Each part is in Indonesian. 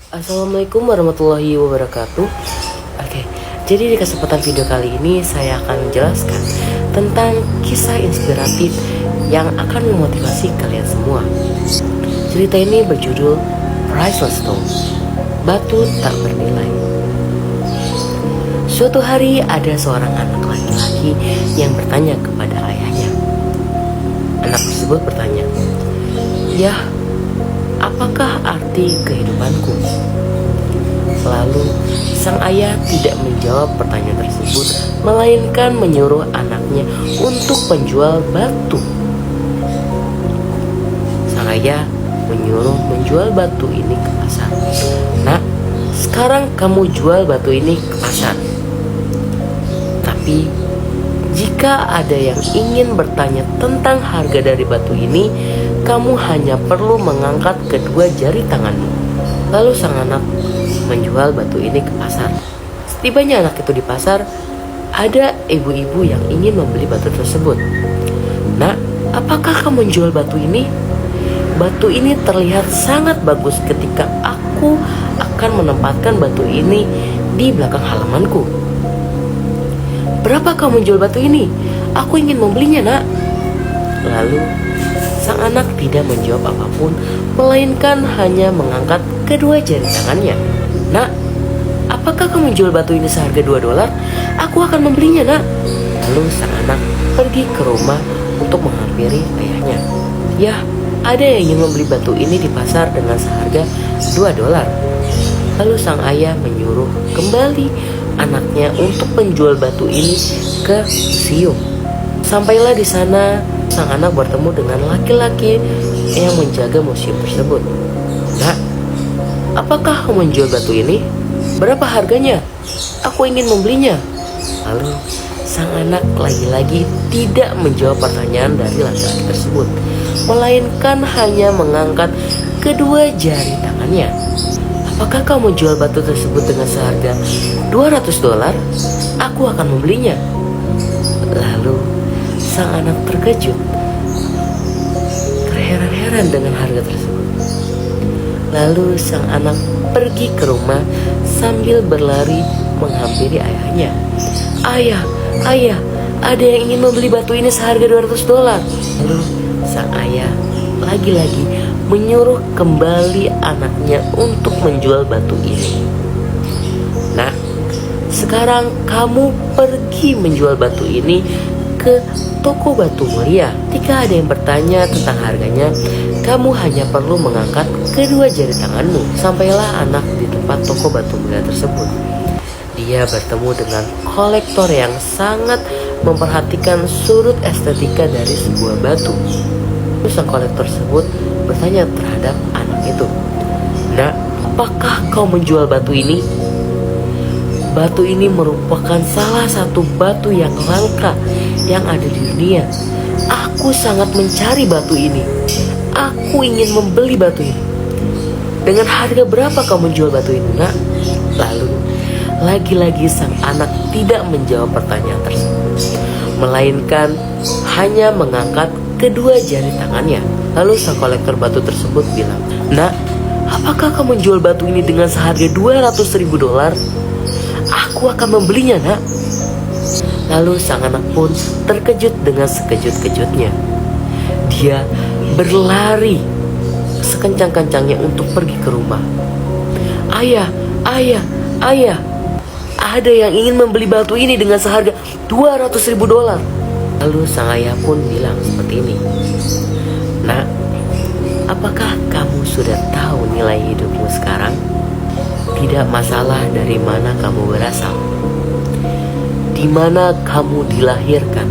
Assalamualaikum warahmatullahi wabarakatuh. Oke, jadi di kesempatan video kali ini saya akan menjelaskan tentang kisah inspiratif yang akan memotivasi kalian semua. Cerita ini berjudul Priceless Stone, batu tak bernilai. Suatu hari ada seorang anak laki-laki yang bertanya kepada ayahnya. Anak tersebut bertanya, "Yah, apakah arti kehidupanku?" Lalu sang ayah tidak menjawab pertanyaan tersebut, melainkan menyuruh anaknya untuk menjual batu. Sang ayah menyuruh menjual batu ini ke pasar. "Nak, sekarang kamu jual batu ini ke pasar. Tapi jika ada yang ingin bertanya tentang harga dari batu ini, kamu hanya perlu mengangkat kedua jari tanganmu." Lalu sang anak menjual batu ini ke pasar. Setibanya anak itu di pasar, ada ibu-ibu yang ingin membeli batu tersebut. "Nak, apakah kamu menjual batu ini? Batu ini terlihat sangat bagus ketika aku akan menempatkan batu ini di belakang halamanku." "Berapa kamu menjual batu ini? Aku ingin membelinya, Nak." Lalu sang anak tidak menjawab apapun, melainkan hanya mengangkat kedua jari tangannya. "Nak, apakah kamu menjual batu ini seharga $2? Aku akan membelinya, Nak." Lalu sang anak pergi ke rumah untuk menghampiri ayahnya. "Yah, ada yang ingin membeli batu ini di pasar dengan seharga $2. Lalu sang ayah menyuruh kembali anaknya untuk menjual batu ini ke museum. Sampailah di sana, sang anak bertemu dengan laki-laki yang menjaga museum tersebut. "Nak, apakah kamu menjual batu ini? Berapa harganya? Aku ingin membelinya." Lalu sang anak lagi-lagi tidak menjawab pertanyaan dari laki-laki tersebut, melainkan hanya mengangkat kedua jari tangannya. "Apakah kamu menjual batu tersebut dengan seharga $200? Aku akan membelinya." Lalu sang anak terkejut, terheran-heran dengan harga tersebut. Lalu sang anak pergi ke rumah sambil berlari menghampiri ayahnya. "Ayah, ayah, ada yang ingin membeli batu ini seharga $200. Lalu sang ayah lagi-lagi menyuruh kembali anaknya untuk menjual batu ini. "Nah, sekarang kamu pergi menjual batu ini ke toko batu mulia. Jika ada yang bertanya tentang harganya, kamu hanya perlu mengangkat kedua jari tanganmu." Sampailah anak di tempat toko batu mulia tersebut. Dia bertemu dengan kolektor yang sangat memperhatikan sudut estetika dari sebuah batu. Terus sang kolektor tersebut bertanya terhadap anak itu, "Nak, apakah kau menjual batu ini? Batu ini merupakan salah satu batu yang langka yang ada di dunia. Aku sangat mencari batu ini. Aku ingin membeli batu ini. Dengan harga berapa kau menjual batu ini, Nak?" Lalu lagi-lagi sang anak tidak menjawab pertanyaan tersebut, melainkan hanya mengangkat kedua jari tangannya. Lalu sang kolektor batu tersebut bilang, "Nak, apakah kamu menjual batu ini dengan seharga $200.000? Aku akan membelinya, Nak." Lalu sang anak pun terkejut dengan sekejut-kejutnya. Dia berlari sekencang-kencangnya untuk pergi ke rumah. "Ayah, ayah, ayah, ada yang ingin membeli batu ini dengan seharga $200.000. Lalu sang ayah pun bilang seperti ini, "Nak, apakah kamu sudah tahu nilai hidupmu sekarang? Tidak masalah dari mana kamu berasal, di mana kamu dilahirkan,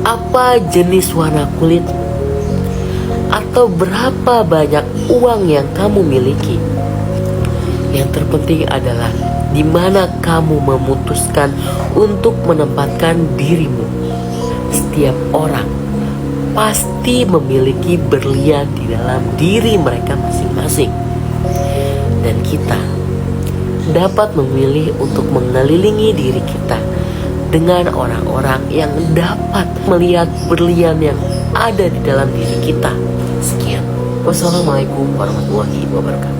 apa jenis warna kulit, atau berapa banyak uang yang kamu miliki. Yang terpenting adalah di mana kamu memutuskan untuk menempatkan dirimu. Setiap orang pasti memiliki berlian di dalam diri mereka masing-masing. Dan kita dapat memilih untuk mengelilingi diri kita dengan orang-orang yang dapat melihat berlian yang ada di dalam diri kita. Sekian. Wassalamualaikum warahmatullahi wabarakatuh.